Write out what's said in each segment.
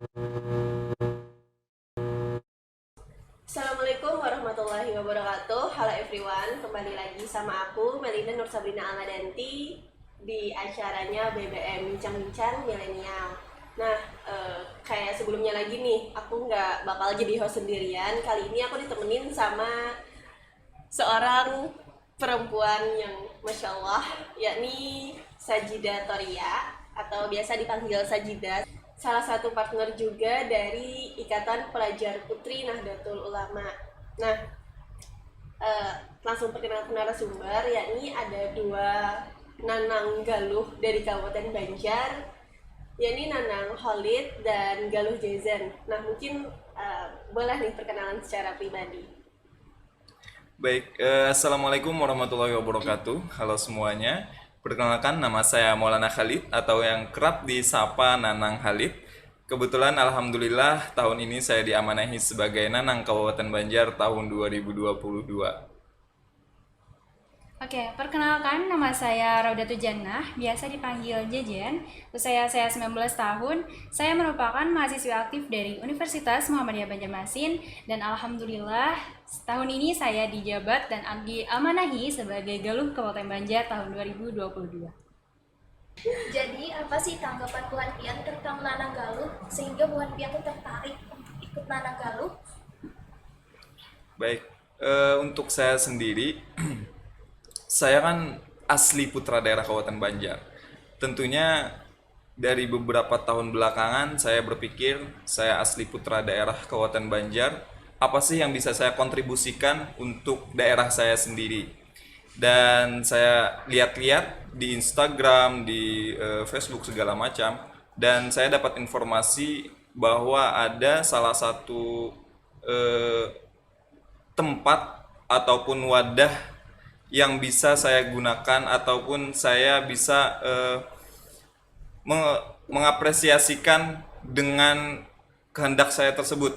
Assalamualaikum warahmatullahi wabarakatuh. Halo everyone, kembali lagi sama aku Melina Nur Sabrina Almadanti di acaranya BBM Bincang-Bincang Milenial. Nah, kayak sebelumnya lagi nih, aku nggak bakal jadi host sendirian. Kali ini aku ditemenin sama seorang perempuan yang Masya Allah, yakni Sajida Toria atau biasa dipanggil Sajida, salah satu partner juga dari Ikatan Pelajar Putri Nahdlatul Ulama. Nah, langsung perkenalkan narasumber, yakni ada dua Nanang Galuh dari Kabupaten Banjar, yakni Nanang Khalid dan Galuh Jazen. Nah, mungkin boleh nih perkenalan secara pribadi. Baik, Assalamualaikum warahmatullahi wabarakatuh. Halo semuanya. Perkenalkan, nama saya Maulana Khalid atau yang kerap disapa Nanang Khalid. Kebetulan Alhamdulillah tahun ini saya diamanahi sebagai Nanang Kabupaten Banjar tahun 2022. Oke, perkenalkan nama saya Raudatul Jannah, biasa dipanggil Jejen. Usia saya 19 tahun. Saya merupakan mahasiswa aktif dari Universitas Muhammadiyah Banjarmasin dan alhamdulillah tahun ini saya dijabat dan diamanahi sebagai Galuh Kabupaten Banjar tahun 2022. Jadi apa sih tanggapan Bu Hanpian tentang Nanang Galuh sehingga Bu Hanpian tuh tertarik untuk ikut Nanang Galuh? Baik, untuk saya sendiri, saya kan asli putra daerah Kabupaten Banjar. Tentunya dari beberapa tahun belakangan saya berpikir saya asli putra daerah Kabupaten Banjar. Apa sih yang bisa saya kontribusikan untuk daerah saya sendiri? Dan saya lihat-lihat di Instagram, di Facebook segala macam, dan saya dapat informasi bahwa ada salah satu eh, tempat ataupun wadah yang bisa saya gunakan ataupun saya bisa mengapresiasikan dengan kehendak saya tersebut,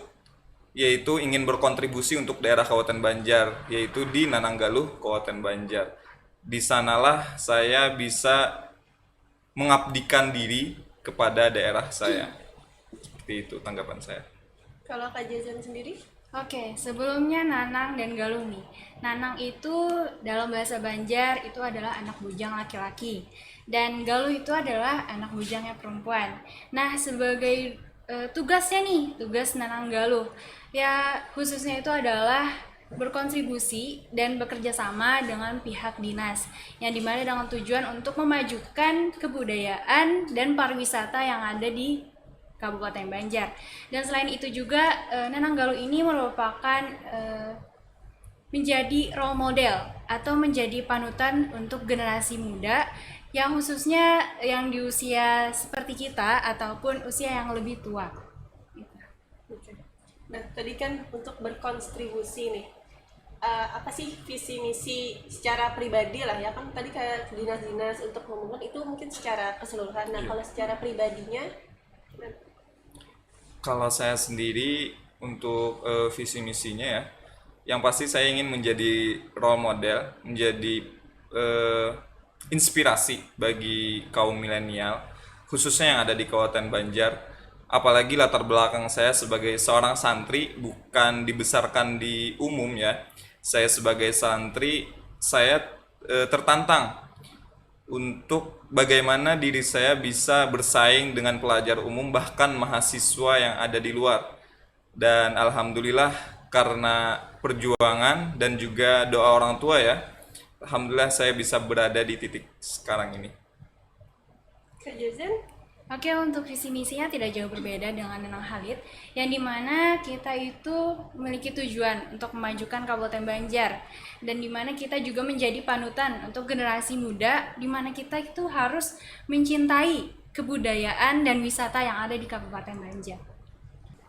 yaitu ingin berkontribusi untuk daerah Kabupaten Banjar, yaitu di Nananggaluh, Kabupaten Banjar. Di sanalah saya bisa mengabdikan diri kepada daerah saya. Seperti itu tanggapan saya. Kalau Kak Jazen sendiri? Oke, sebelumnya Nanang dan Galuh nih. Nanang itu dalam bahasa Banjar itu adalah anak bujang laki-laki dan Galuh itu adalah anak bujangnya perempuan. Nah, sebagai tugasnya nih, tugas Nanang Galuh ya khususnya itu adalah berkontribusi dan bekerja sama dengan pihak dinas yang dimana dengan tujuan untuk memajukan kebudayaan dan pariwisata yang ada di Kabupaten Banjar. Dan selain itu juga Nanang Galuh ini merupakan menjadi role model atau menjadi panutan untuk generasi muda yang khususnya yang di usia seperti kita ataupun usia yang lebih tua. Nah, tadi kan untuk berkontribusi nih, apa sih visi misi secara pribadi lah ya, kan tadi kayak dinas-dinas untuk ngomongin itu mungkin secara keseluruhan. Nah, kalau secara pribadinya, Kalau saya sendiri untuk visi misinya ya, yang pasti saya ingin menjadi role model, menjadi eh, inspirasi bagi kaum milenial, khususnya yang ada di Kabupaten Banjar. Apalagi latar belakang saya sebagai seorang santri, bukan dibesarkan di umum ya. Saya sebagai santri, saya tertantang untuk bagaimana diri saya bisa bersaing dengan pelajar umum bahkan mahasiswa yang ada di luar. Dan alhamdulillah karena perjuangan dan juga doa orang tua ya, alhamdulillah saya bisa berada di titik sekarang ini. Kak Jazen, Oke, untuk visi misinya tidak jauh berbeda dengan Nanang Khalid, yang dimana kita itu memiliki tujuan untuk memajukan Kabupaten Banjar, dan dimana kita juga menjadi panutan untuk generasi muda, dimana kita itu harus mencintai kebudayaan dan wisata yang ada di Kabupaten Banjar.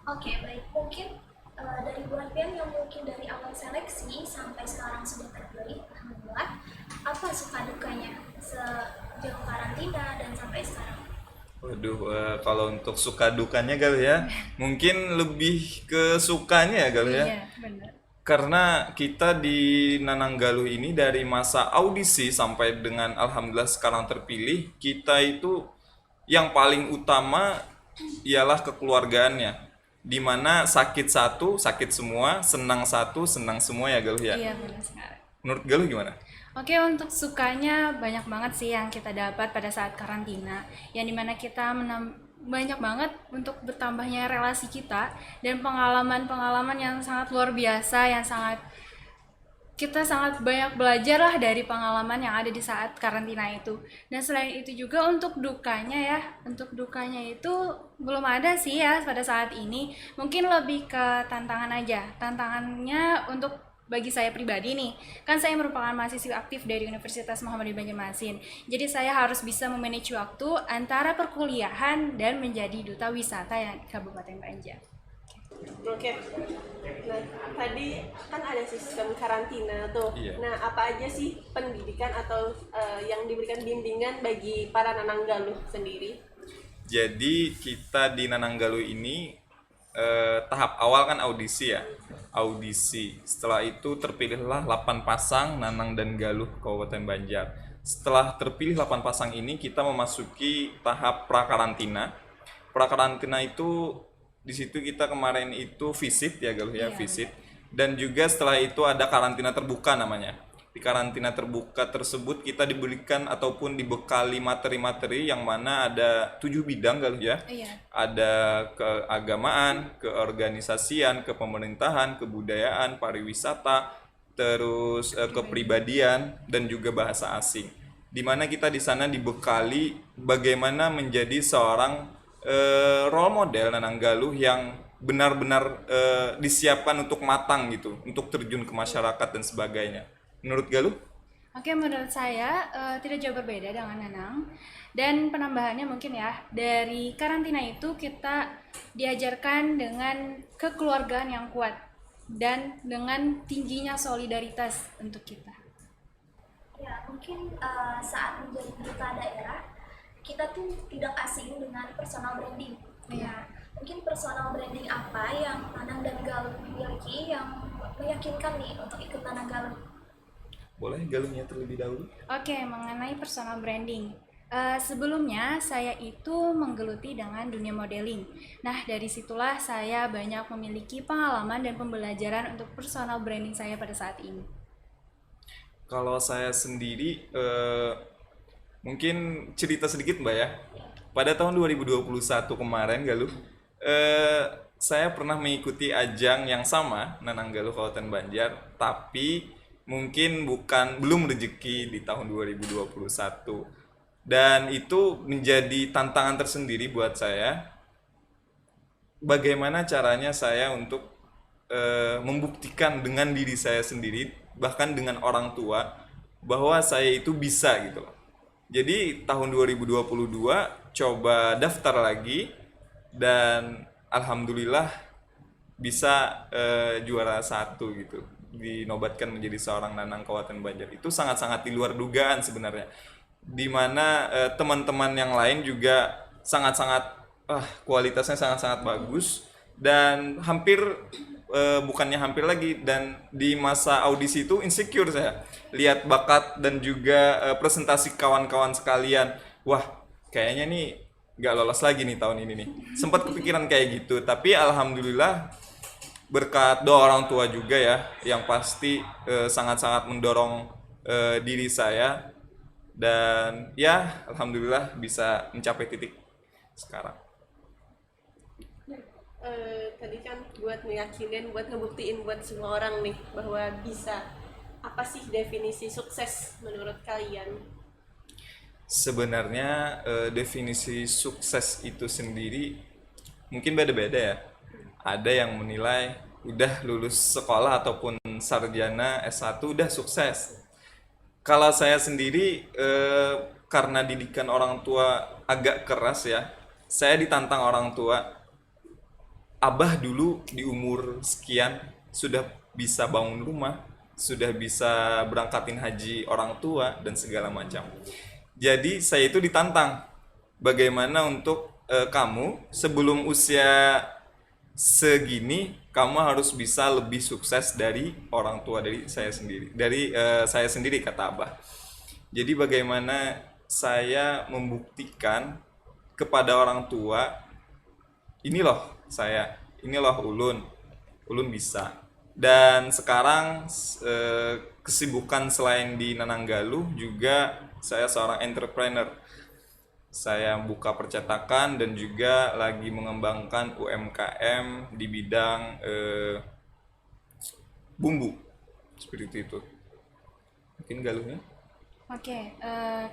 Oke, baik. Mungkin dari Bu Hanpian yang mungkin dari awal seleksi sampai sekarang sudah terpilih, alhamdulillah. Apa suka dukanya sejauh karantina dan sampai sekarang? Waduh, kalau untuk suka dukanya kali ya, mungkin lebih ke sukanya ya kali ya. Iya, benar. Karena kita di Nananggaluh ini dari masa audisi sampai dengan alhamdulillah sekarang terpilih, kita itu yang paling utama ialah kekeluargaannya, di mana sakit satu sakit semua, senang satu senang semua ya Galuh ya. Iya, benar sekali. Menurut Galuh gimana? Oke, untuk sukanya banyak banget sih yang kita dapat pada saat karantina, yang dimana kita banyak banget untuk bertambahnya relasi kita dan pengalaman-pengalaman yang sangat luar biasa, yang kita sangat banyak belajar lah dari pengalaman yang ada di saat karantina itu. Dan selain itu juga untuk dukanya itu belum ada sih ya pada saat ini. Mungkin lebih ke tantangan aja. Tantangannya untuk bagi saya pribadi nih, kan saya merupakan mahasiswa aktif dari Universitas Muhammadiyah Banjarmasin. Jadi saya harus bisa memanage waktu antara perkuliahan dan menjadi duta wisata yang Kabupaten Banjar. Oke. Nah, tadi kan ada sistem karantina tuh. Iya. Nah, apa aja sih pendidikan atau yang diberikan bimbingan bagi para Nanang Galuh sendiri? Jadi kita di Nanang Galuh ini tahap awal kan audisi ya. Audisi. Setelah itu terpilihlah 8 pasang Nanang dan Galuh Kabupaten Banjar. Setelah terpilih 8 pasang ini kita memasuki tahap prakarantina. Prakarantina itu di situ kita kemarin itu visit ya Galuh ya, Iya, visit. Dan juga setelah itu ada karantina terbuka namanya. Di karantina terbuka tersebut kita diberikan ataupun dibekali materi-materi yang mana ada 7 bidang Galuh ya. Iya. Ada keagamaan, keorganisasian, kepemerintahan, kebudayaan, pariwisata, terus kepribadian dan juga bahasa asing. Di mana kita di sana dibekali bagaimana menjadi seorang role model Nanang Galuh yang benar-benar disiapkan untuk matang gitu, untuk terjun ke masyarakat dan sebagainya. Menurut Galuh? Oke, menurut saya tidak jauh berbeda dengan Nanang. Dan penambahannya mungkin ya, dari karantina itu kita diajarkan dengan kekeluargaan yang kuat dan dengan tingginya solidaritas untuk kita. Ya, mungkin saat menjadi duta daerah, kita tuh tidak asing dengan personal branding. Ya, mungkin personal branding apa yang Nanang dan Galuh miliki yang meyakinkan nih untuk ikut Nanang Galuh? Boleh Galuhnya terlebih dahulu? Oke, mengenai personal branding. Sebelumnya saya itu menggeluti dengan dunia modeling. Nah, dari situlah saya banyak memiliki pengalaman dan pembelajaran untuk personal branding saya pada saat ini. Kalau saya sendiri mungkin cerita sedikit Mbak ya. Pada tahun 2021 kemarin Galuh, saya pernah mengikuti ajang yang sama Nanang Galuh Kabupaten Banjar, tapi mungkin belum rezeki di tahun 2021. Dan itu menjadi tantangan tersendiri buat saya. Bagaimana caranya saya untuk membuktikan dengan diri saya sendiri, bahkan dengan orang tua, bahwa saya itu bisa gitu loh. Jadi tahun 2022 coba daftar lagi dan alhamdulillah bisa juara 1 gitu, dinobatkan menjadi seorang Nanang Kabupaten Banjar. Itu sangat-sangat di luar dugaan sebenarnya, dimana teman-teman yang lain juga sangat-sangat kualitasnya sangat-sangat bagus dan bukannya hampir lagi, dan di masa audisi itu insecure saya lihat bakat dan juga presentasi kawan-kawan sekalian. Wah, kayaknya nih nggak lolos lagi nih tahun ini nih. Sempat kepikiran kayak gitu, tapi alhamdulillah berkat doa orang tua juga ya, yang pasti sangat-sangat mendorong diri saya, dan ya alhamdulillah bisa mencapai titik sekarang. Tadi kan buat meyakinin, buat ngebuktiin buat semua orang nih bahwa bisa. Apa sih definisi sukses menurut kalian? Sebenarnya definisi sukses itu sendiri mungkin beda-beda ya. Ada yang menilai udah lulus sekolah ataupun sarjana S1 udah sukses. Kalau saya sendiri karena didikan orang tua agak keras ya, saya ditantang orang tua. Abah dulu di umur sekian sudah bisa bangun rumah, sudah bisa berangkatin haji orang tua dan segala macam. Jadi saya itu ditantang, bagaimana untuk kamu sebelum usia segini kamu harus bisa lebih sukses dari orang tua, dari saya sendiri kata Abah. Jadi bagaimana saya membuktikan kepada orang tua ini loh saya, ini loh Ulun bisa. Dan sekarang kesibukan selain di Nananggaluh juga saya seorang entrepreneur. Saya buka percetakan dan juga lagi mengembangkan UMKM di bidang bumbu seperti itu. Mungkin Galuhnya? Oke,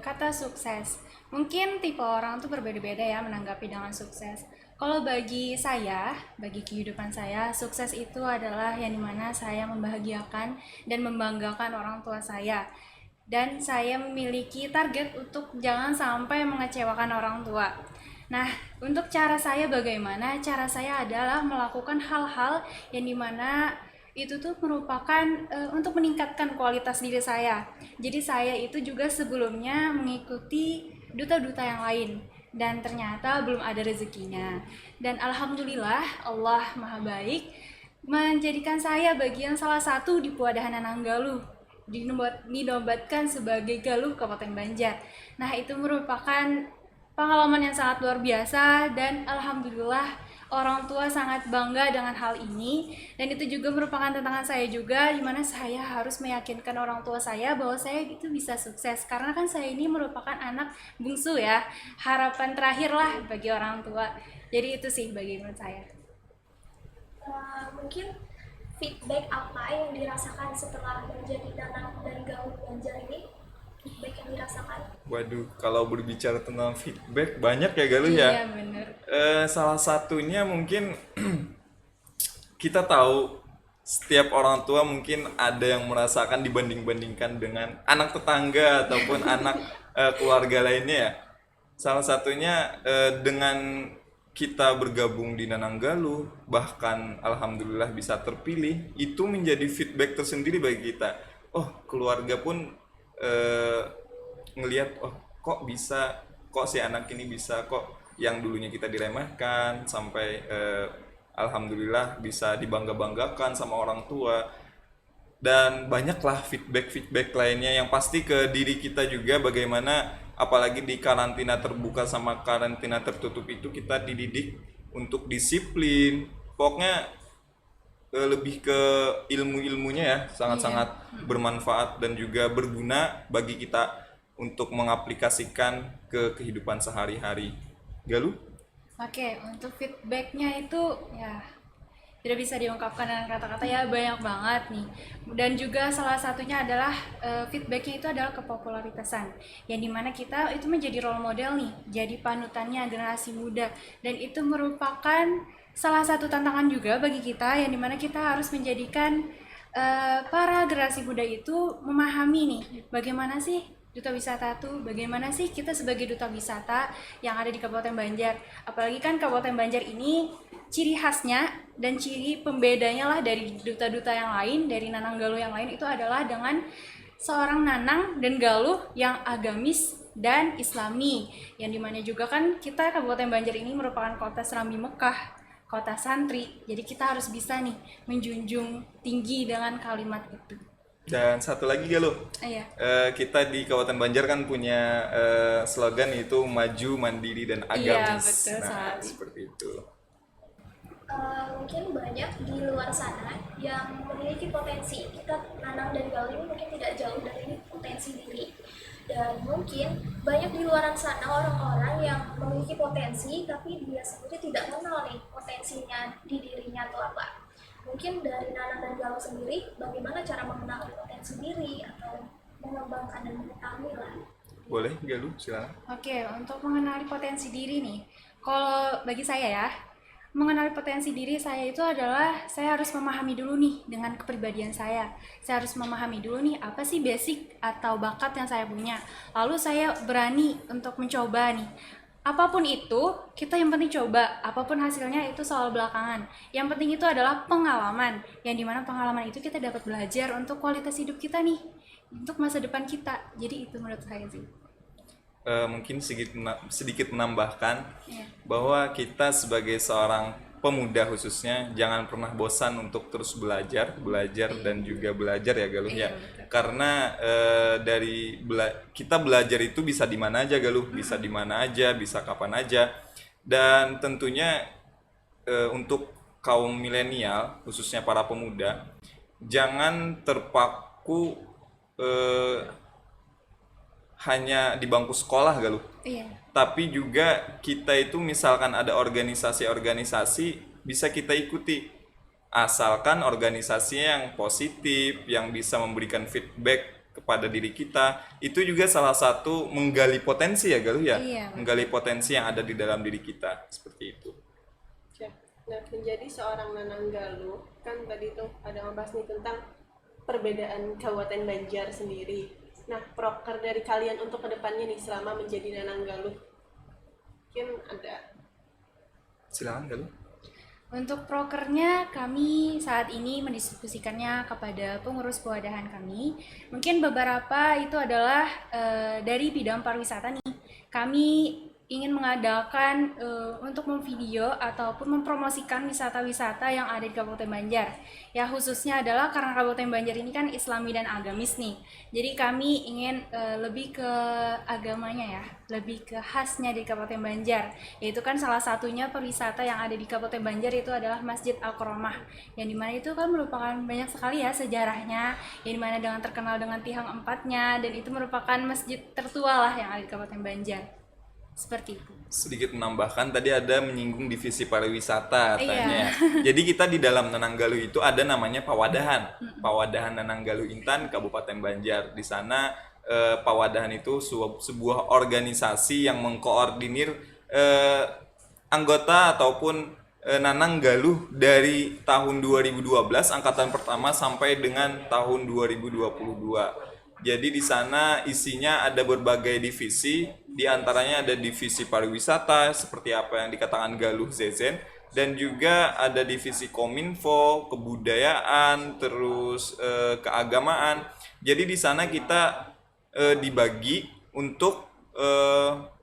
kata sukses. Mungkin tipe orang tuh berbeda-beda ya menanggapi dengan sukses. Kalau bagi saya, bagi kehidupan saya, sukses itu adalah yang dimana saya membahagiakan dan membanggakan orang tua saya. Dan saya memiliki target untuk jangan sampai mengecewakan orang tua. Nah, untuk cara saya bagaimana? Cara saya adalah melakukan hal-hal yang dimana itu tuh merupakan untuk meningkatkan kualitas diri saya. Jadi saya itu juga sebelumnya mengikuti duta-duta yang lain dan ternyata belum ada rezekinya. Dan alhamdulillah Allah Maha Baik menjadikan saya bagian salah satu di Puadahan Nananggaluh, dinobatkan sebagai Galuh Kabupaten Banjar. Nah, itu merupakan pengalaman yang sangat luar biasa dan alhamdulillah orang tua sangat bangga dengan hal ini, dan itu juga merupakan tantangan saya juga di mana saya harus meyakinkan orang tua saya bahwa saya itu bisa sukses karena kan saya ini merupakan anak bungsu ya, harapan terakhir lah bagi orang tua. Jadi itu sih bagi menurut saya. Mungkin feedback apa yang dirasakan setelah menjadi Nanang dan Galuh Banjar ini? Feedback yang dirasakan? Waduh, kalau berbicara tentang feedback banyak ya Galuh ya. Iya bener. Salah satunya mungkin kita tahu setiap orang tua mungkin ada yang merasakan dibanding-bandingkan dengan anak tetangga ataupun anak keluarga lainnya ya. Salah satunya dengan kita bergabung di Nananggaluh, bahkan alhamdulillah bisa terpilih, itu menjadi feedback tersendiri bagi kita. Oh, keluarga pun ngelihat, oh kok bisa, kok si anak ini bisa, kok yang dulunya kita diremehkan sampai alhamdulillah bisa dibangga-banggakan sama orang tua. Dan banyaklah feedback lainnya yang pasti ke diri kita juga, bagaimana apalagi di karantina terbuka sama karantina tertutup itu kita dididik untuk disiplin. Pokoknya lebih ke ilmu-ilmunya ya, sangat-sangat bermanfaat dan juga berguna bagi kita untuk mengaplikasikan ke kehidupan sehari-hari. Galuh? Oke, untuk feedbacknya itu ya tidak bisa diungkapkan dengan kata-kata ya, banyak banget nih. Dan juga salah satunya adalah feedbacknya itu adalah kepopularitasan, yang dimana kita itu menjadi role model nih, jadi panutannya generasi muda, dan itu merupakan salah satu tantangan juga bagi kita, yang dimana kita harus menjadikan para generasi muda itu memahami nih bagaimana sih duta wisata tuh, bagaimana sih kita sebagai duta wisata yang ada di Kabupaten Banjar. Apalagi kan Kabupaten Banjar ini ciri khasnya dan ciri pembedanya lah dari duta-duta yang lain, dari Nananggaluh yang lain, itu adalah dengan seorang Nanang dan Galuh yang agamis dan islami, yang dimana juga kan kita Kabupaten Banjar ini merupakan kota serambi Mekah, kota santri. Jadi kita harus bisa nih menjunjung tinggi dengan kalimat itu. Dan satu lagi Galuh, Iya. kita di Kabupaten Banjar kan punya slogan yaitu maju, mandiri, dan Iya, agamis. betul Nah, sekali. seperti itu. Mungkin banyak di luar sana yang memiliki potensi. Kita Nanang dan Galuh ini mungkin tidak jauh dari potensi diri. Dan mungkin banyak di luar sana orang-orang yang memiliki potensi tapi dia sendiri tidak mengenal nih potensinya di dirinya atau apa. Mungkin dari Nanang dan Galuh sendiri, bagaimana cara mengenali potensi diri atau mengembangkan dan mengetahui lah. Boleh Galuh, silakan. Oke, untuk mengenali potensi diri nih, kalau bagi saya ya, mengenali potensi diri saya itu adalah saya harus memahami dulu nih dengan kepribadian saya. Saya harus memahami dulu nih apa sih basic atau bakat yang saya punya. Lalu saya berani untuk mencoba nih. Apapun itu, kita yang penting coba. Apapun hasilnya itu soal belakangan. Yang penting itu adalah pengalaman. Yang dimana pengalaman itu kita dapat belajar untuk kualitas hidup kita nih, untuk masa depan kita. Jadi itu menurut saya sih. Mungkin sedikit menambahkan Iya. bahwa kita sebagai seorang pemuda khususnya jangan pernah bosan untuk terus belajar dan juga belajar ya Galuh ya. Iya, betul. Karena kita belajar itu bisa di mana aja Galuh, bisa di mana aja, bisa kapan aja. Dan tentunya untuk kaum milenial, khususnya para pemuda, jangan terpaku hanya di bangku sekolah, Galuh. Iya. Tapi juga kita itu misalkan ada organisasi-organisasi bisa kita ikuti, asalkan organisasinya yang positif, yang bisa memberikan feedback kepada diri kita. Itu juga salah satu menggali potensi ya, Galuh ya. Iya. Menggali potensi yang ada di dalam diri kita, seperti itu. Nah, menjadi seorang Nanang Galuh, kan tadi tuh ada membahas nih tentang perbedaan Kabupaten Banjar sendiri. Nah, proker dari kalian untuk kedepannya nih selama menjadi Nanang Galuh, mungkin ada. Silakan, Galuh. Untuk prokernya kami saat ini mendistribusikannya kepada pengurus pewadahan kami. Mungkin beberapa itu adalah dari bidang pariwisata nih. Kami ingin mengadakan untuk memvideo ataupun mempromosikan wisata-wisata yang ada di Kabupaten Banjar. Ya khususnya adalah karena Kabupaten Banjar ini kan Islami dan agamis nih. Jadi kami ingin lebih ke agamanya ya, lebih ke khasnya di Kabupaten Banjar. Yaitu kan salah satunya perwisata yang ada di Kabupaten Banjar itu adalah Masjid Al-Koromah. Yang dimana itu kan merupakan banyak sekali ya sejarahnya, yang dimana dengan terkenal dengan tiang empatnya, dan itu merupakan masjid tertua lah yang ada di Kabupaten Banjar. Seperti itu. Sedikit menambahkan, tadi ada menyinggung divisi pariwisata katanya. Iya. Jadi kita di dalam Nanang Galuh itu ada namanya Pawadahan. Pawadahan Nanang Galuh Intan Kabupaten Banjar. Di sana Pawadahan itu sebuah organisasi yang mengkoordinir anggota ataupun Nanang Galuh dari tahun 2012 angkatan pertama sampai dengan tahun 2022. Jadi di sana isinya ada berbagai divisi, di antaranya ada divisi pariwisata seperti apa yang dikatakan Galuh Zezen, dan juga ada divisi Kominfo, kebudayaan, terus keagamaan. Jadi di sana kita dibagi untuk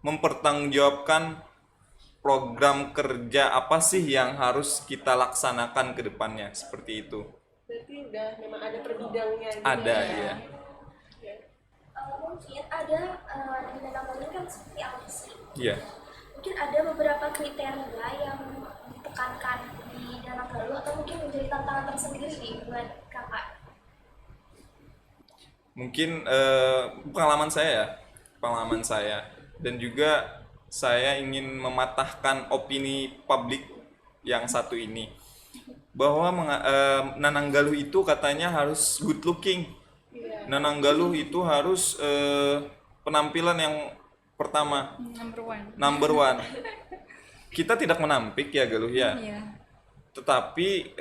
mempertanggungjawabkan program kerja apa sih yang harus kita laksanakan ke depannya, seperti itu. Berarti udah memang ada per bidangnya gitu Ada ya. ya. Mungkin ada di Nanang Galuh kan seperti audisi. Iya. Mungkin ada beberapa kriteria yang ditekankan di Nanang Galuh atau mungkin menjadi tantangan tersendiri nih buat kakak. Mungkin pengalaman saya dan juga saya ingin mematahkan opini publik yang satu ini, bahwa Nanang Galuh itu katanya harus good looking. Nanang Galuh itu harus penampilan yang pertama, number one. Kita tidak menampik ya, Galuh ya. Iya. Tetapi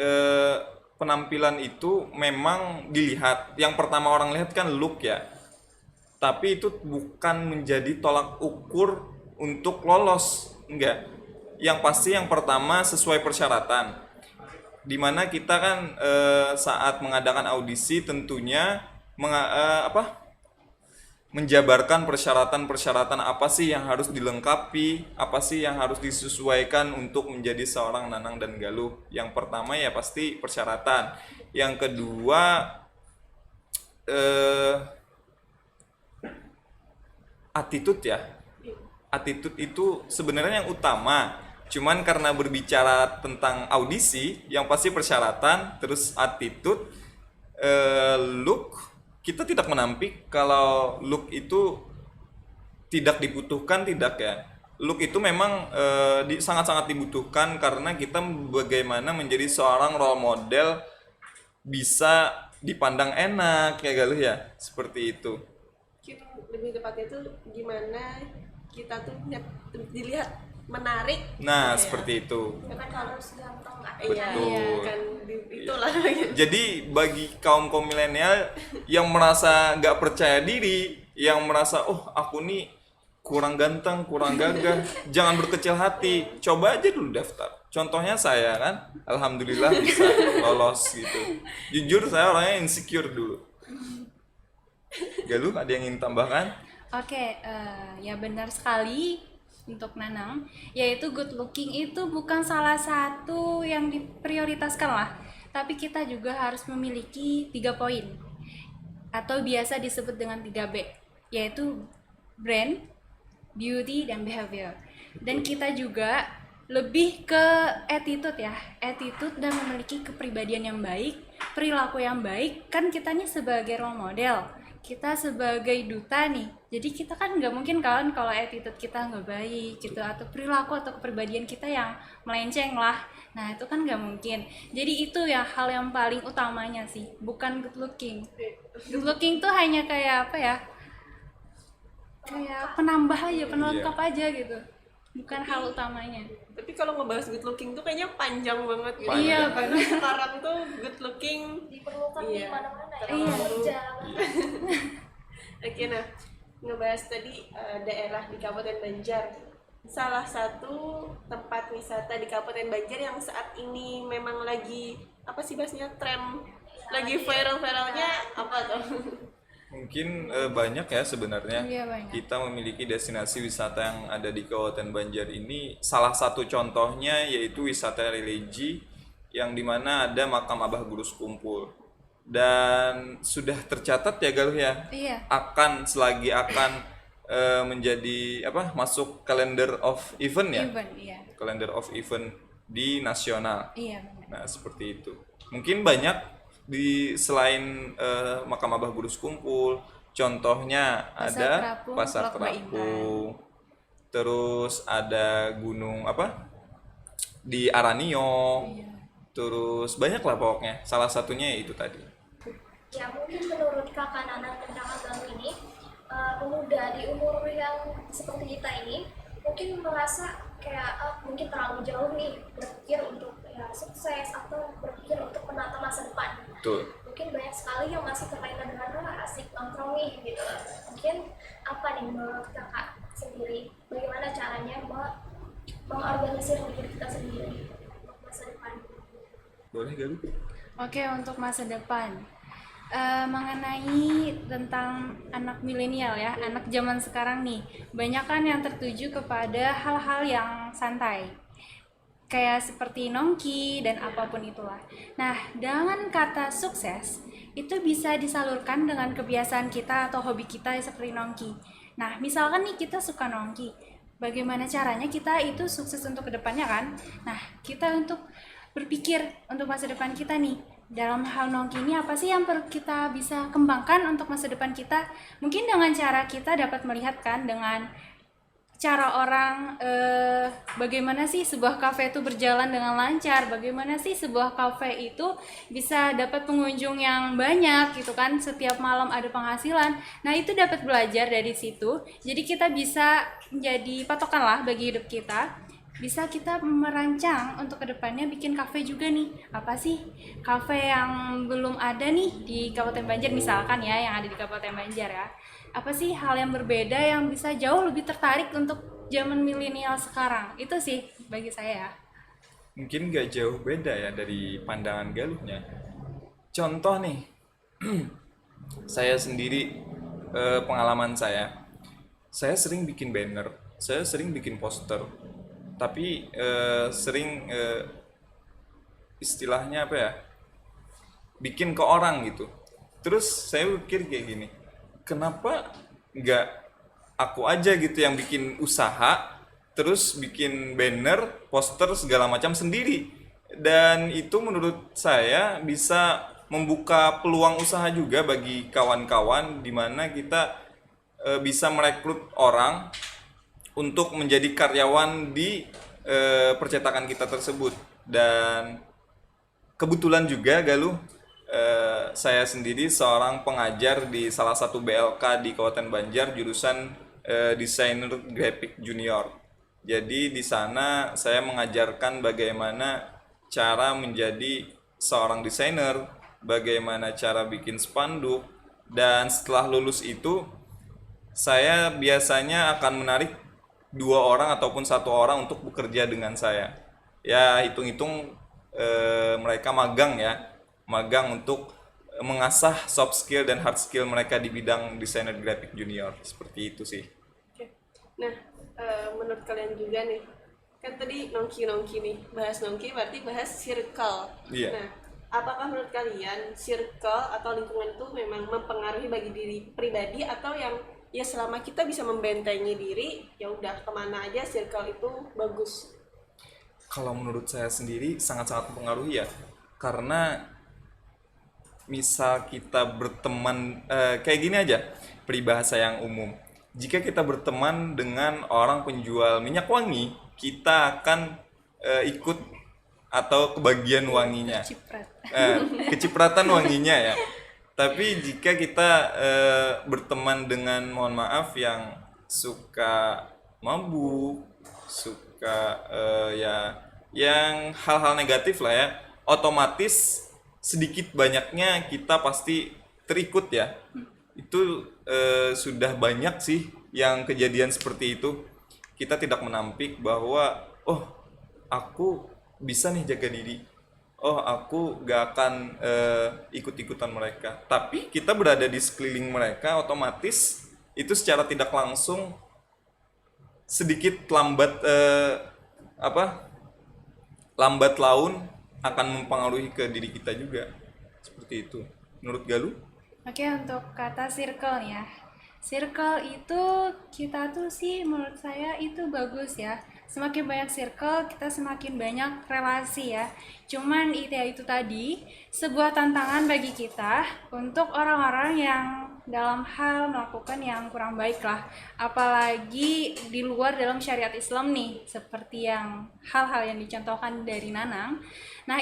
penampilan itu memang dilihat. Yang pertama orang lihat kan look ya. Tapi itu bukan menjadi tolak ukur untuk lolos, enggak. Yang pasti yang pertama sesuai persyaratan. Dimana kita kan saat mengadakan audisi tentunya menjabarkan persyaratan-persyaratan apa sih yang harus dilengkapi, apa sih yang harus disesuaikan untuk menjadi seorang Nanang dan Galuh. Yang pertama ya pasti persyaratan. Yang kedua attitude ya. Attitude itu sebenarnya yang utama. Cuman karena berbicara tentang audisi, yang pasti persyaratan, terus attitude, look. Kita tidak menampik kalau look itu tidak dibutuhkan, tidak ya. Look itu memang sangat-sangat dibutuhkan karena kita bagaimana menjadi seorang role model bisa dipandang enak ya, Galuh ya, seperti itu. Mungkin lebih tepatnya itu gimana kita tuh dilihat menarik. Nah, gitu ya. seperti itu. Bukan harus ganteng atau Iya, Betul. kan itulah. Jadi bagi kaum milenial yang merasa nggak percaya diri, yang merasa aku nih kurang ganteng, kurang gagah, jangan berkecil hati. Coba aja dulu daftar. Contohnya saya kan, alhamdulillah bisa lolos gitu. Jujur saya orangnya insecure dulu. Galuh ada yang ingin tambahkan? Oke, ya benar sekali untuk Nanang, yaitu good looking itu bukan salah satu yang diprioritaskan lah, tapi kita juga harus memiliki 3 poin atau biasa disebut dengan 3B, yaitu brand, beauty, dan behavior. Dan kita juga lebih ke attitude ya, attitude dan memiliki kepribadian yang baik, perilaku yang baik. Kan kita nih sebagai role model, kita sebagai duta nih, jadi kita kan nggak mungkin kan kalau attitude kita nggak baik gitu, atau perilaku atau kepribadian kita yang melenceng lah. Nah itu kan nggak mungkin. Jadi itu ya hal yang paling utamanya sih, bukan good looking. Good looking tuh hanya kayak apa ya, kayak penambah aja, penelengkap aja gitu, bukan hal utamanya. Tapi kalau ngebahas good looking tuh kayaknya panjang banget gitu. Panjang. Iya, Karena sekarang tuh good looking. Diperlukan di Iya. mana-mana ya, Iya. kerja. Oke, nah ngebahas tadi daerah di Kabupaten Banjar. Salah satu tempat wisata di Kabupaten Banjar yang saat ini memang lagi apa sih bahasnya tren, lagi viral-viralnya apa tuh? Mungkin banyak ya sebenarnya. Iya, banyak. Kita memiliki destinasi wisata yang ada di Kabupaten Banjar ini. Salah satu contohnya yaitu wisata religi yang dimana ada makam Abah Guru Sekumpul. Dan sudah tercatat ya Galuh ya, Iya. selagi akan menjadi apa, masuk calendar of event ya, Even, iya. calendar of event di nasional. Iya benar. Nah, seperti itu. Mungkin banyak di selain makam Abah Guru Sekumpul, contohnya Pasar ada Terapung, Pasar Lok Baintan. Terapung, terus ada gunung apa di Aranio, Iya. terus banyak lah pokoknya. Salah satunya ya itu tadi. Ya mungkin menurut kakak Nanang dan kakak Galuh ini, pemuda di umur yang seperti kita ini mungkin merasa kayak mungkin terlalu jauh nih berpikir untuk ya sukses atau berpikir untuk menata masa depan. Betul. Mungkin banyak sekali yang masih terlena dengan asik nongkrong nih gitu. Mungkin apa nih menurut kakak sendiri, bagaimana caranya mengorganisir diri kita sendiri untuk masa depan? Boleh Galuh? Oke, untuk masa depan. Mengenai tentang anak milenial ya, anak zaman sekarang nih, banyak kan yang tertuju kepada hal-hal yang santai, kayak seperti nongki dan apapun itulah. Nah, dengan kata sukses itu bisa disalurkan dengan kebiasaan kita atau hobi kita seperti nongki. Nah, misalkan nih kita suka nongki, bagaimana caranya kita itu sukses untuk kedepannya kan? Nah, kita untuk berpikir untuk masa depan kita nih, dalam hal nongki ini apa sih yang perlu kita bisa kembangkan untuk masa depan kita? Mungkin dengan cara kita dapat melihat kan dengan cara orang bagaimana sih sebuah kafe itu berjalan dengan lancar, bagaimana sih sebuah kafe itu bisa dapat pengunjung yang banyak gitu kan, setiap malam ada penghasilan. Nah itu dapat belajar dari situ, jadi kita bisa menjadi patokan lah bagi hidup kita. Bisa kita merancang untuk kedepannya bikin kafe juga nih. Apa sih kafe yang belum ada nih di Kabupaten Banjar misalkan ya, yang ada di Kabupaten Banjar ya. Apa sih hal yang berbeda yang bisa jauh lebih tertarik untuk zaman milenial sekarang? Itu sih bagi saya. Mungkin gak jauh beda ya dari pandangan Galuhnya. Contoh nih, saya sendiri, pengalaman saya sering bikin banner, saya sering bikin poster, tapi sering istilahnya apa ya, bikin ke orang gitu. Terus saya pikir kayak gini, kenapa nggak aku aja gitu yang bikin usaha, terus bikin banner, poster segala macam sendiri. Dan itu menurut saya bisa membuka peluang usaha juga bagi kawan-kawan, di mana kita bisa merekrut orang untuk menjadi karyawan di percetakan kita tersebut. Dan kebetulan juga Galuh, saya sendiri seorang pengajar di salah satu BLK di Kabupaten Banjar jurusan desainer graphic junior. Jadi di sana saya mengajarkan bagaimana cara menjadi seorang desainer, bagaimana cara bikin spanduk, dan setelah lulus itu saya biasanya akan menarik 2 orang ataupun 1 orang untuk bekerja dengan saya. Ya hitung-hitung mereka magang ya, magang untuk mengasah soft skill dan hard skill mereka di bidang desainer graphic junior. Seperti itu sih. Oke. Nah, menurut kalian juga nih, kan tadi nongki nih, bahas nongki berarti bahas circle. Iya. Nah, apakah menurut kalian circle atau lingkungan itu memang mempengaruhi bagi diri pribadi, atau yang ya selama kita bisa membentengi diri, ya udah kemana aja circle itu bagus? Kalau menurut saya sendiri sangat-sangat mempengaruhi ya, karena misal kita berteman kayak gini aja, peribahasa yang umum. Jika kita berteman dengan orang penjual minyak wangi, kita akan ikut atau kebagian wanginya, Ciprat. kecipratan wanginya ya. Tapi jika kita berteman dengan, mohon maaf, yang suka mabuk, suka ya yang hal-hal negatif lah ya, otomatis sedikit banyaknya kita pasti terikut ya. Itu sudah banyak sih yang kejadian seperti itu. Kita tidak menampik bahwa oh, aku bisa nih jaga diri, oh aku gak akan ikut-ikutan mereka. Tapi kita berada di sekeliling mereka, otomatis itu secara tidak langsung sedikit lambat laun akan mempengaruhi ke diri kita juga, seperti itu. Menurut Galuh? Oke, untuk kata circle nih ya. Circle itu kita tuh sih menurut saya itu bagus ya. Semakin banyak circle, kita semakin banyak relasi ya. Cuman itu tadi sebuah tantangan bagi kita untuk orang-orang yang dalam hal melakukan yang kurang baik lah. Apalagi di luar dalam syariat Islam nih, seperti yang hal-hal yang dicontohkan dari Nanang. Nah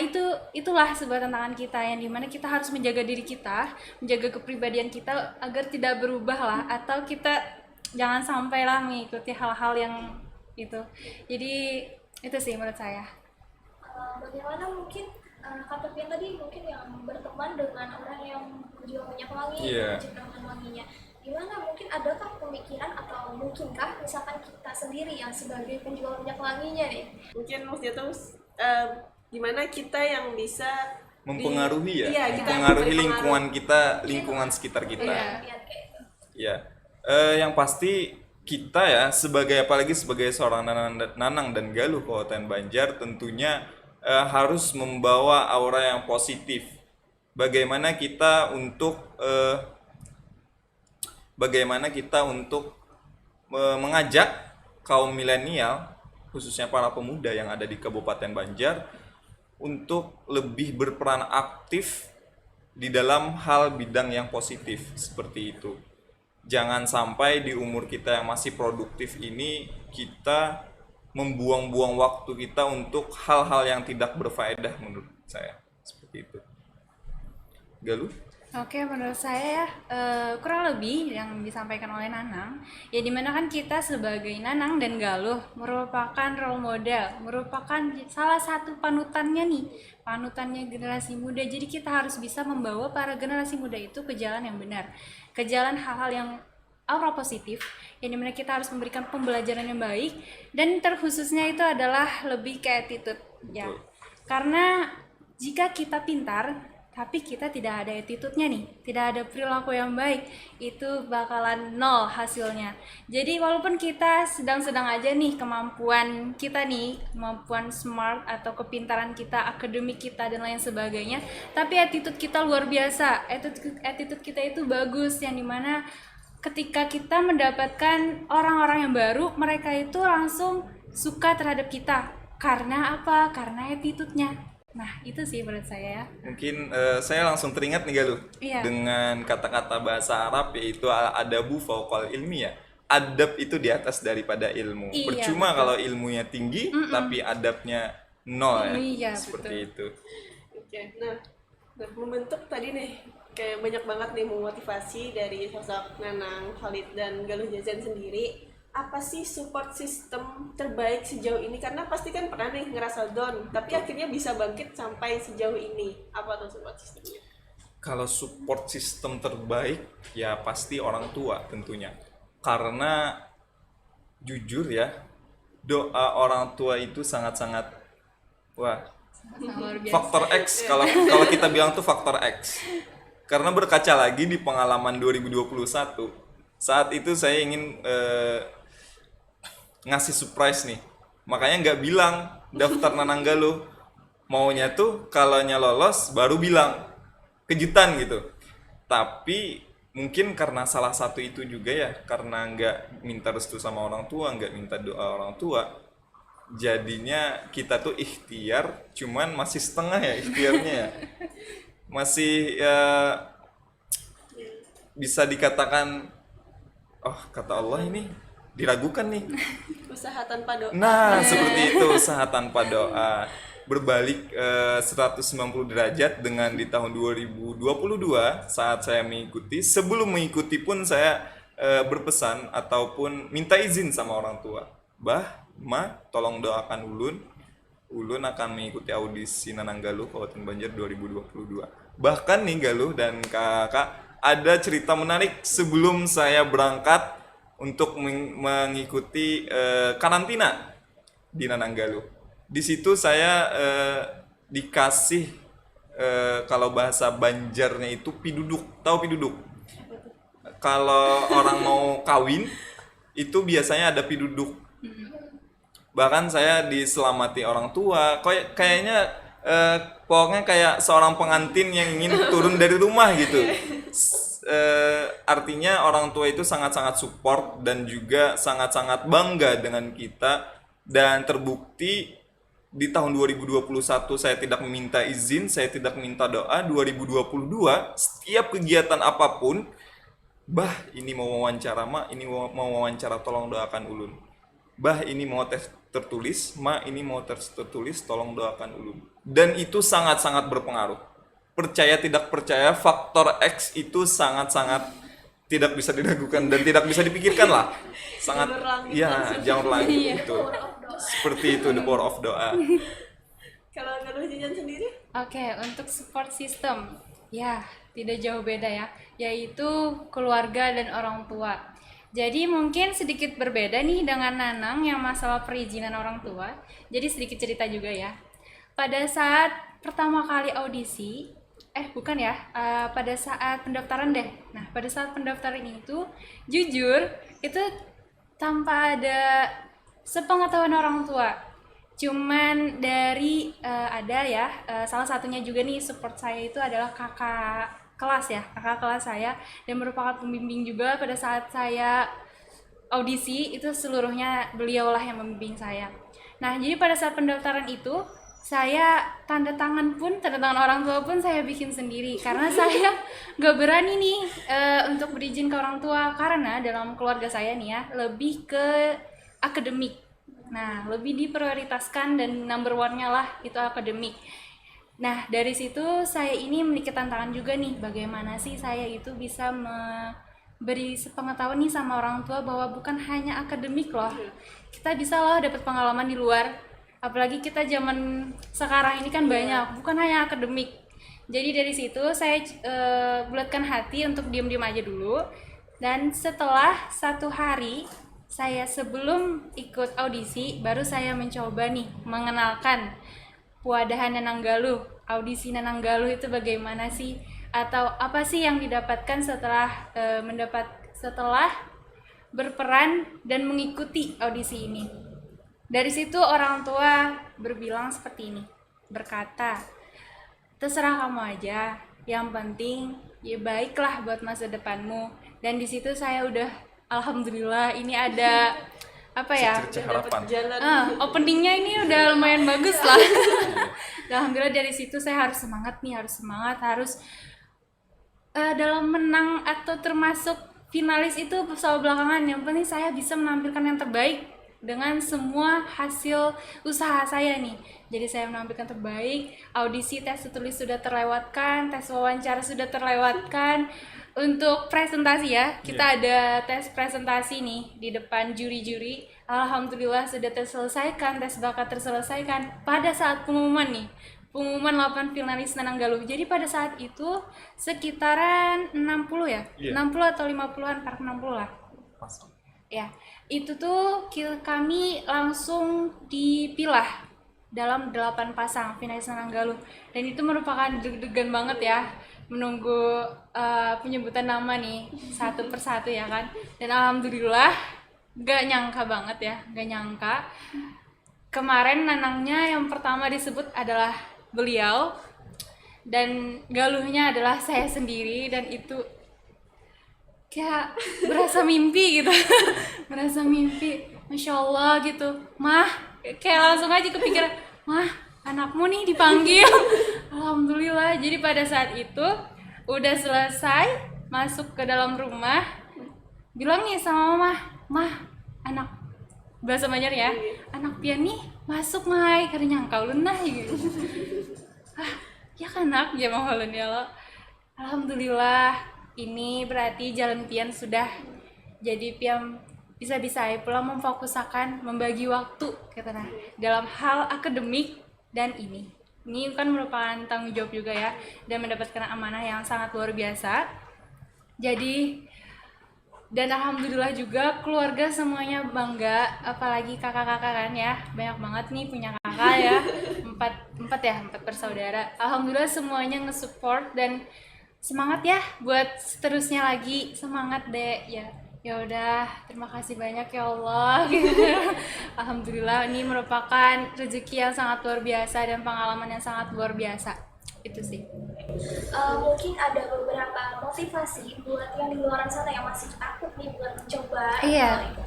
itulah sebuah tantangan kita yang dimana kita harus menjaga diri kita, menjaga kepribadian kita agar tidak berubah lah, atau kita jangan sampai lah mengikuti hal-hal yang itu. Jadi itu sih menurut saya. Bagaimana mungkin kata Pian tadi, mungkin yang berteman dengan orang yang menjual minyak wangi, Iya. menciptakan wanginya, gimana mungkin adakah pemikiran atau mungkinkah misalkan kita sendiri yang sebagai penjual minyak wanginya nih, Mungkin maksudnya tuh gimana kita yang bisa Mempengaruhi ya, Iya, kita mempengaruhi memberi lingkungan kita, lingkungan sekitar kita. Iya. Pian kayak gitu. Ya, yang pasti kita ya apalagi sebagai seorang Nanang dan Galuh Kabupaten Banjar tentunya harus membawa aura yang positif. Bagaimana kita untuk mengajak kaum milenial, khususnya para pemuda yang ada di Kabupaten Banjar, untuk lebih berperan aktif di dalam hal bidang yang positif seperti itu. Jangan sampai di umur kita yang masih produktif ini kita membuang-buang waktu kita untuk hal-hal yang tidak berfaedah, menurut saya seperti itu. Galuh? Oke, menurut saya ya kurang lebih yang disampaikan oleh Nanang, ya dimana kan kita sebagai Nanang dan Galuh merupakan role model, merupakan salah satu panutannya generasi muda. Jadi kita harus bisa membawa para generasi muda itu ke jalan yang benar, ke jalan hal-hal yang aura positif, yang dimana kita harus memberikan pembelajaran yang baik, dan terkhususnya itu adalah lebih ke attitude ya. Karena jika kita pintar tapi kita tidak ada attitude-nya nih, tidak ada perilaku yang baik, itu bakalan nol hasilnya. Jadi walaupun kita sedang-sedang aja nih kemampuan smart atau kepintaran kita, akademik kita dan lain sebagainya, tapi attitude kita luar biasa, attitude kita itu bagus, yang dimana ketika kita mendapatkan orang-orang yang baru, mereka itu langsung suka terhadap kita. Karena apa? Karena attitude-nya. Nah, itu sih menurut saya ya. Mungkin saya langsung teringat nih Galuh, Iya. dengan kata-kata bahasa Arab yaitu adabu fauqal ilmi ya. Adab itu di atas daripada ilmu. Iya, Percuma betul. kalau ilmunya tinggi tapi adabnya nol ya. Iya, Seperti itu. Oke, nah membentuk tadi nih kayak banyak banget nih memotivasi dari sosok Nanang, Khalid dan Galuh Jazan sendiri. Apa sih support system terbaik sejauh ini? Karena pasti kan pernah nih ngerasa down, tapi akhirnya bisa bangkit sampai sejauh ini. Apa tuh support systemnya? Kalau support system terbaik ya pasti orang tua tentunya. Karena jujur ya, doa orang tua itu sangat-sangat Luar biasa. faktor X, kalau kita bilang tuh faktor X. Karena berkaca lagi di pengalaman 2021, saat itu saya ingin ngasih surprise nih, makanya nggak bilang daftar Nanang Galuh, maunya tuh kalaunya lolos baru bilang, kejutan gitu. Tapi mungkin karena salah satu itu juga ya, karena nggak minta restu sama orang tua, nggak minta doa orang tua, jadinya kita tuh ikhtiar cuman masih setengah ya ikhtiarnya ya. Masih ya bisa dikatakan oh kata Allah ini diragukan nih. Usaha tanpa doa. Nah, seperti itu usaha tanpa doa. Berbalik 190 derajat dengan di tahun 2022 saat saya mengikuti. Sebelum mengikuti pun saya berpesan ataupun minta izin sama orang tua. Bah, Ma, tolong doakan Ulun. Ulun akan mengikuti audisi Nanang Galuh Kabupaten Banjar 2022. Bahkan nih Galuh dan kakak, ada cerita menarik sebelum saya berangkat untuk mengikuti karantina di Nanang Galuh. Di situ saya dikasih kalau bahasa Banjarnya itu piduduk. Tahu piduduk? Kalau orang mau kawin itu biasanya ada piduduk. Bahkan saya diselamati orang tua. Kayaknya pokoknya kayak seorang pengantin yang ingin turun dari rumah gitu. Artinya orang tua itu sangat-sangat support dan juga sangat-sangat bangga dengan kita. Dan terbukti di tahun 2021 saya tidak meminta izin, saya tidak minta doa. 2022 setiap kegiatan apapun, bah ini mau wawancara Ma, ini mau wawancara tolong doakan Ulun. Bah ini mau tes tertulis, Ma ini mau tes tertulis tolong doakan Ulun. Dan itu sangat-sangat berpengaruh. Percaya tidak percaya, faktor X itu sangat-sangat tidak bisa diragukan dan tidak bisa dipikirkan lah. Sangat ya jamur langit itu. Seperti itu the power of doa. Kalau Galuh Jijan sendiri? Oke, untuk support system, ya tidak jauh beda ya, yaitu keluarga dan orang tua. Jadi mungkin sedikit berbeda nih dengan Nanang yang masalah perizinan orang tua. Jadi sedikit cerita juga ya. Pada saat pertama kali audisi, pada saat pendaftaran deh. Nah, pada saat pendaftaran itu, jujur, itu tanpa ada sepengetahuan orang tua. Cuman dari salah satunya juga nih support saya itu adalah kakak kelas saya, dan merupakan pembimbing juga pada saat saya audisi. Itu seluruhnya beliaulah yang membimbing saya. Nah, jadi pada saat pendaftaran itu saya tanda tangan orang tua pun saya bikin sendiri karena saya nggak berani nih untuk berizin ke orang tua, karena dalam keluarga saya nih ya lebih ke akademik. Nah, lebih diprioritaskan dan number one-nya lah itu akademik. Nah, dari situ saya ini memiliki tantangan juga nih, bagaimana sih saya itu bisa beri sepengetahuan nih sama orang tua bahwa bukan hanya akademik loh. Kita bisa loh dapat pengalaman di luar. Apalagi kita zaman sekarang ini kan banyak, bukan hanya akademik. Jadi dari situ saya bulatkan hati untuk diam-diam aja dulu. Dan setelah 1 hari saya sebelum ikut audisi, baru saya mencoba nih mengenalkan Wadahan Nanang Galuh, audisi Nanang Galuh itu bagaimana sih, atau apa sih yang didapatkan setelah setelah berperan dan mengikuti audisi ini. Dari situ orang tua berbilang seperti ini, berkata, terserah kamu aja, yang penting ya baiklah buat masa depanmu. Dan di situ saya udah alhamdulillah ini ada Secercah harapan. Openingnya ini udah lumayan bagus lah. Alhamdulillah dari situ saya harus semangat dalam menang atau termasuk finalis itu soal belakangan. Yang penting saya bisa menampilkan yang terbaik dengan semua hasil usaha saya nih. Jadi saya menampilkan terbaik, audisi tes tertulis sudah terlewatkan, tes wawancara sudah terlewatkan. Untuk presentasi ya, kita ada tes presentasi nih di depan juri-juri. Alhamdulillah sudah terselesaikan, tes bakat terselesaikan. Pada saat pengumuman 8 finalis Nanang Galuh. Jadi pada saat itu sekitaran 60 ya? 60 atau 50-an, 60 lah. Ya, itu tuh kami langsung dipilah dalam 8 pasang finalis Nanang Galuh. Dan itu merupakan deg-degan banget ya, menunggu penyebutan nama nih satu persatu ya kan. Dan alhamdulillah gak nyangka banget ya, gak nyangka kemarin Nanangnya yang pertama disebut adalah beliau dan Galuhnya adalah saya sendiri. Dan itu kayak berasa mimpi gitu. Berasa mimpi, Masya Allah gitu. Mah, kayak langsung aja kepikiran, "Mah, anakmu nih dipanggil." Alhamdulillah. Jadi pada saat itu udah selesai masuk ke dalam rumah, bilang nih sama mama, "Mah, anak," bahasa Banjar ya, "anak pian nih masuk Mai, karena nyangka ulun nah," gitu. "Ah, ya kan nak," ya mau ulun ya lo. Alhamdulillah, ini berarti jalan pian sudah jadi pian bisa-bisa pula memfokuskan membagi waktu katanya dalam hal akademik dan ini kan merupakan tanggung jawab juga ya, dan mendapatkan amanah yang sangat luar biasa. Jadi dan alhamdulillah juga keluarga semuanya bangga, apalagi kakak-kakak kan ya, banyak banget nih punya kakak ya, empat bersaudara. Alhamdulillah semuanya nge-support dan semangat ya buat seterusnya lagi, semangat deh ya. Ya udah, terima kasih banyak ya Allah. Alhamdulillah ini merupakan rezeki yang sangat luar biasa dan pengalaman yang sangat luar biasa. Itu sih. Mungkin ada beberapa motivasi buat yang di luar sana yang masih takut nih buat mencoba. Iya.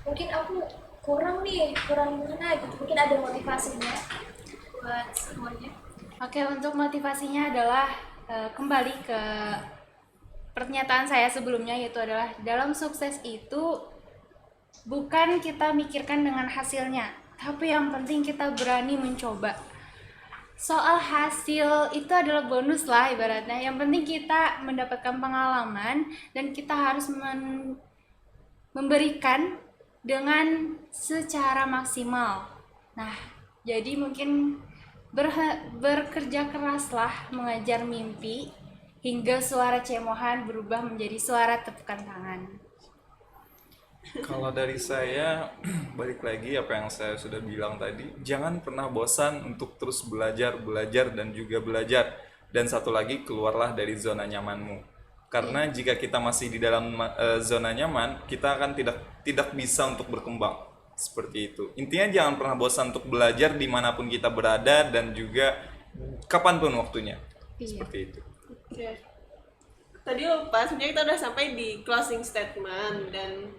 Mungkin aku kurang gimana gitu. Mungkin ada motivasinya buat semuanya. Oke, untuk motivasinya adalah kembali ke pernyataan saya sebelumnya, yaitu adalah dalam sukses itu bukan kita mikirkan dengan hasilnya, tapi yang penting kita berani mencoba. Soal hasil itu adalah bonus lah ibaratnya, yang penting kita mendapatkan pengalaman dan kita harus memberikan dengan secara maksimal. Nah, jadi mungkin bekerja keraslah mengejar mimpi hingga suara cemohan berubah menjadi suara tepukan tangan. Kalau dari saya, balik lagi apa yang saya sudah bilang tadi, jangan pernah bosan untuk terus belajar dan juga belajar. Dan satu lagi, keluarlah dari zona nyamanmu. Karena jika kita masih di dalam zona nyaman, kita akan tidak bisa untuk berkembang. Seperti itu. Intinya jangan pernah bosan untuk belajar dimanapun kita berada dan juga kapanpun waktunya. Seperti itu. Oke. Tadi lupa, sebenarnya kita udah sampai di closing statement dan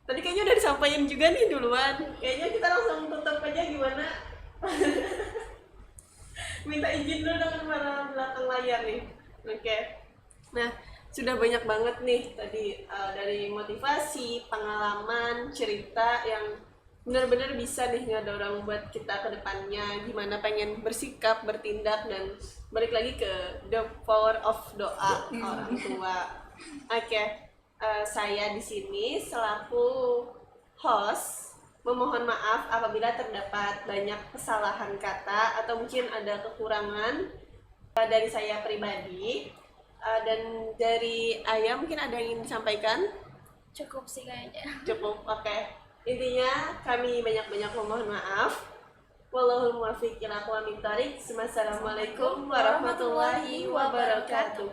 tadi kayaknya udah disampaikan juga nih duluan. Kayaknya kita langsung tutup aja gimana? Minta izin dulu dengan para belakang layar nih. Oke. Nah, sudah banyak banget nih tadi dari motivasi, pengalaman, cerita yang benar-benar bisa nih ngedorong buat kita ke depannya gimana pengen bersikap, bertindak, dan balik lagi ke the power of doa orang tua. Oke, saya di sini selaku host memohon maaf apabila terdapat banyak kesalahan kata atau mungkin ada kekurangan dari saya pribadi. Dan dari Ayah mungkin ada yang ingin disampaikan? Cukup sih kayaknya. Cukup, oke. Intinya kami banyak-banyak memohon maaf. Wallahul muwaffiq ila aqwamit thoriq. Wassalamualaikum warahmatullahi wabarakatuh.